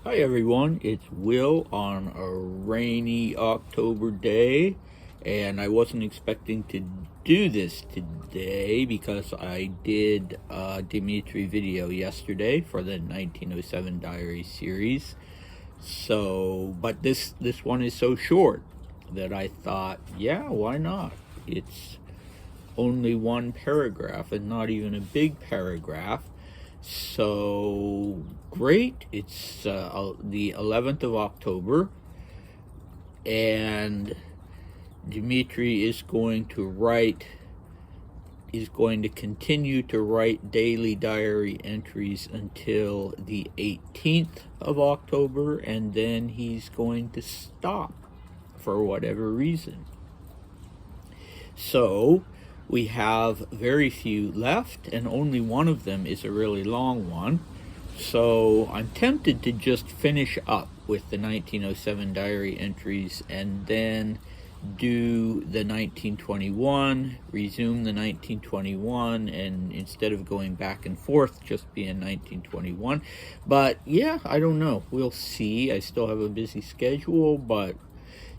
Hi everyone, it's Will on a rainy October day, and I wasn't expecting to do this today because I did a Dmitri video yesterday for the 1907 Diary series. But this one is so short that I thought, yeah, why not? It's only one paragraph and not even a big paragraph. So great, it's the 11th of October, and Dmitri is going to continue to write daily diary entries until the 18th of October, and then he's going to stop for whatever reason. So we have very few left, and only one of them is a really long one. So I'm tempted to just finish up with the 1907 diary entries and then do the 1921, resume the 1921, and instead of going back and forth, just be in 1921. But yeah, I don't know. We'll see. I still have a busy schedule, but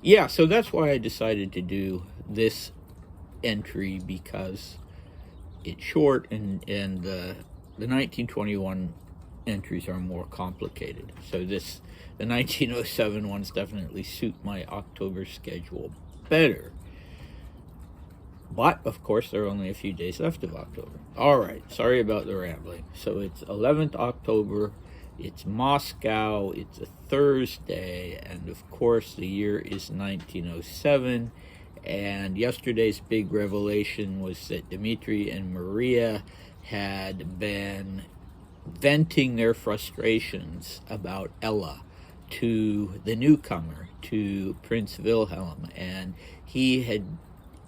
yeah, so that's why I decided to do this entry, because it's short, and the 1921 entries are more complicated. So the 1907 ones definitely suit my October schedule better. But of course there are only a few days left of October. All right, sorry about the rambling. So it's 11th October, it's Moscow, it's a Thursday, and of course the year is 1907. And yesterday's big revelation was that Dmitri and Maria had been venting their frustrations about Ella to the newcomer, to Prince Wilhelm, and he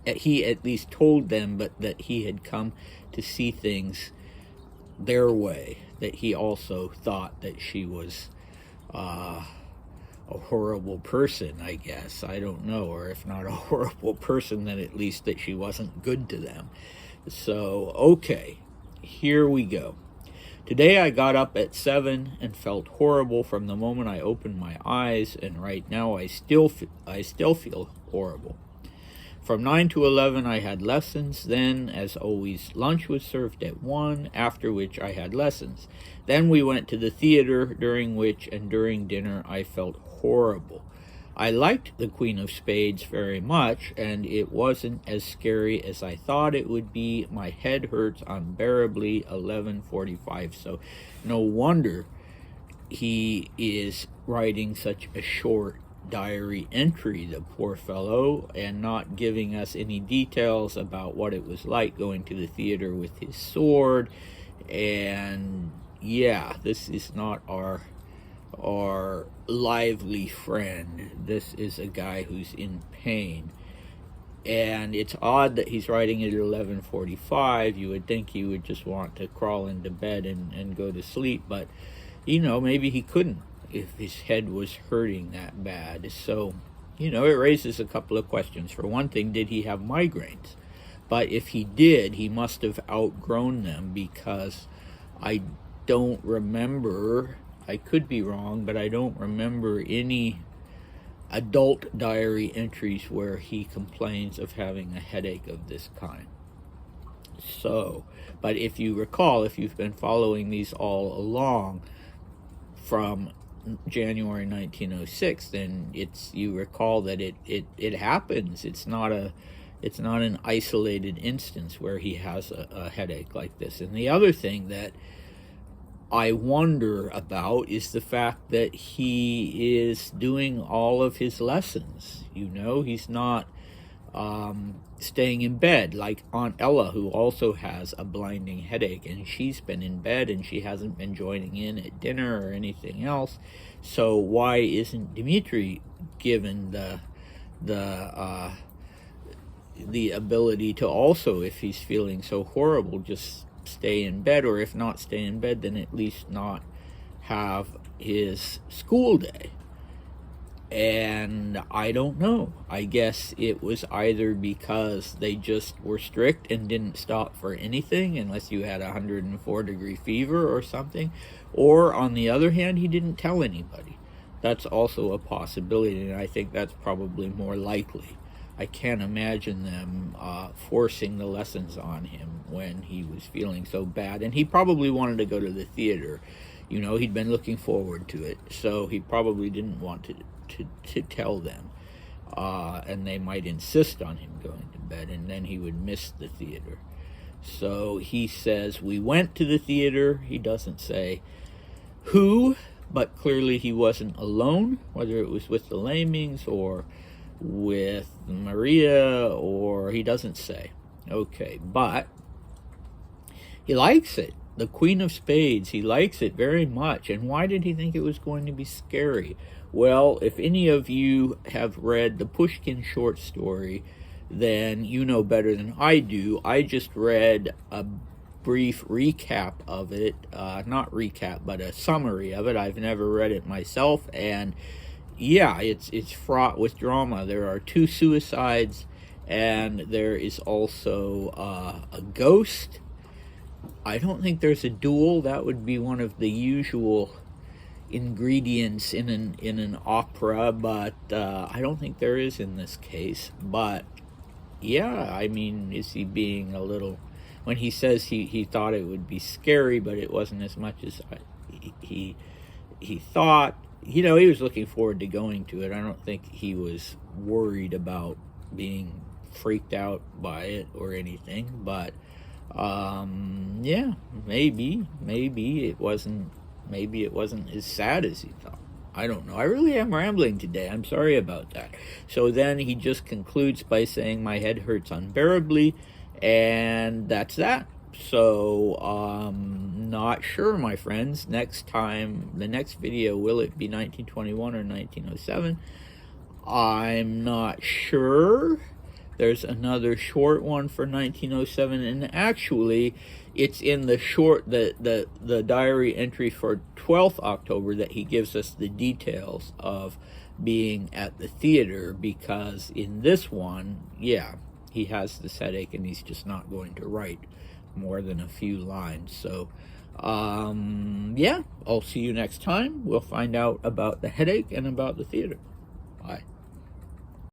at least told them, but that he had come to see things their way, that he also thought that she was a horrible person, I guess. I don't know, or if not a horrible person, then at least that she wasn't good to them. So, okay, here we go. Today I got up at 7 and felt horrible from the moment I opened my eyes, and right now I still feel horrible. From 9 to 11 I had lessons. Then, as always, lunch was served at 1, after which I had lessons. Then we went to the theater, during dinner I felt horrible. I liked the Queen of Spades very much, and it wasn't as scary as I thought it would be. My head hurts unbearably. 11:45. So no wonder he is writing such a short diary entry, the poor fellow, and not giving us any details about what it was like going to the theater with his sword. And yeah, this is not our lively friend. This is a guy who's in pain. And it's odd that he's writing it at 11:45. You would think he would just want to crawl into bed and go to sleep, but maybe he couldn't if his head was hurting that bad. So it raises a couple of questions. For one thing, did he have migraines? But if he did, he must have outgrown them, because I don't remember, I could be wrong, but I don't remember any adult diary entries where he complains of having a headache of this kind. So, but if you recall, if you've been following these all along from January 1906, then you recall that it happens. It's not an isolated instance where he has a headache like this. And the other thing that I wonder about is the fact that he is doing all of his lessons. He's not staying in bed like Aunt Ella, who also has a blinding headache, and she's been in bed and she hasn't been joining in at dinner or anything else. So why isn't Dmitri given the ability to also, if he's feeling so horrible, just stay in bed, or if not stay in bed, then at least not have his school day? And I don't know. I guess it was either because they just were strict and didn't stop for anything unless you had 104-degree fever or something, or on the other hand, he didn't tell anybody. That's also a possibility, and I think that's probably more likely. I can't imagine them forcing the lessons on him when he was feeling so bad. And he probably wanted to go to the theater. You know, he'd been looking forward to it, so he probably didn't want to tell them. And they might insist on him going to bed, and then he would miss the theater. So he says, we went to the theater. He doesn't say who, but clearly he wasn't alone, whether it was with the Lamings or with Maria, or he doesn't say. Okay, but he likes it. The Queen of Spades, he likes it very much. And why did he think it was going to be scary? Well, if any of you have read the Pushkin short story, then you know better than I do. I just read a brief recap of it, not recap, but a summary of it. I've never read it myself, and yeah, it's fraught with drama. There are 2 suicides, and there is also a ghost. I don't think there's a duel. That would be one of the usual ingredients in an opera, but I don't think there is in this case. But yeah, I mean, is he being a little, when he says he thought it would be scary, but it wasn't as much as he thought. You know, he was looking forward to going to it. I don't think he was worried about being freaked out by it or anything. But yeah, maybe it wasn't as sad as he thought. I don't know. I really am rambling today. I'm sorry about that. So then he just concludes by saying, my head hurts unbearably, and that's that. So, not sure, my friends. Next time, the next video, will it be 1921 or 1907? I'm not sure. There's another short one for 1907, and actually, it's in the diary entry for 12th October that he gives us the details of being at the theater, because in this one, yeah, he has this headache and he's just not going to write more than a few lines. So yeah, I'll see you next time. We'll find out about the headache and about the theater.